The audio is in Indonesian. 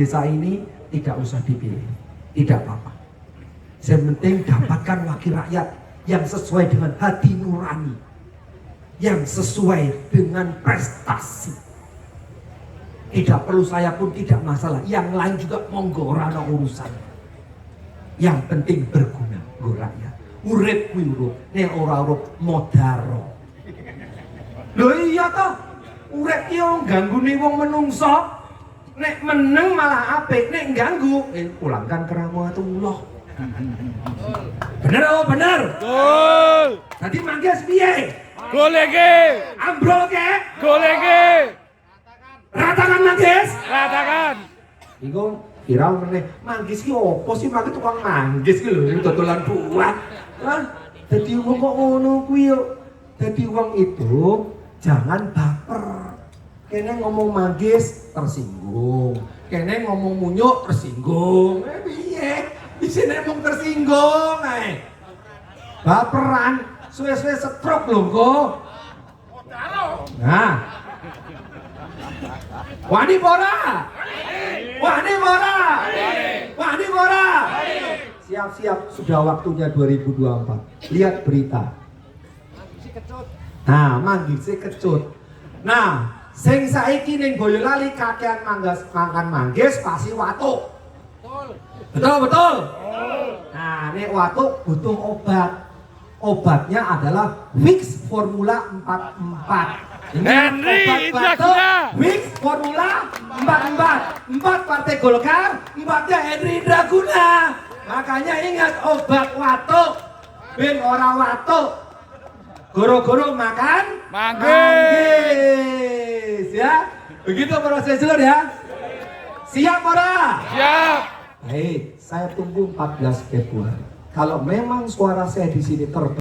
Desa ini tidak usah dipilih, tidak apa-apa. Yang penting dapatkan wakil rakyat yang sesuai dengan hati nurani, yang sesuai dengan prestasi. Tidak perlu saya pun tidak masalah, yang lain juga monggo ora ana urusan. Yang penting berguna nggo rakyat. Urip kuwi urip, nek ora urip modaro. Lho iya toh, urip ki yo ganggune wong menungso. Nek meneng malah apik, nek ganggu pulangkan keramatullah. Bener oh bener. Betul. Tadi manggis piye? Goleke. Ambrol ke? Goleke. Ratakan manggis? Ratakan. Iku viral meneh. Manggis ki opo sih manggis tukang manggis ki lho dodolan buah. Lah, dadi wong kok ngono kuwi yo. Dadi wong itu jangan baper. Kene ngomong manggis tersinggung, kene ngomong munyuk tersinggung. Piye? Bisa ngomong tersinggung ae. Baperan, suwe-suwe stroke lho kok. Nah. Wani pora? Wani pora? Wani pora? Siap-siap, sudah waktunya 2024. Lihat berita. Nah, manggis kecut. Nah, sing saiki ning Boyolali kakean makan manggis pasti watuk. Betul. Nah, nek watuk butuh obat. Obatnya adalah Vicks Formula 44. Henry Indraguna. Vicks Formula 44. 4 partai Golkar, 4-nya Henry Indraguna. Makanya ingat obat watuk. Ben ora watuk. Goro-goro makan manggis ya. Begitu proses dulu ya. Siap ora? Siap. Baik, saya tunggu 14 Februari. Kalau memang suara saya di sini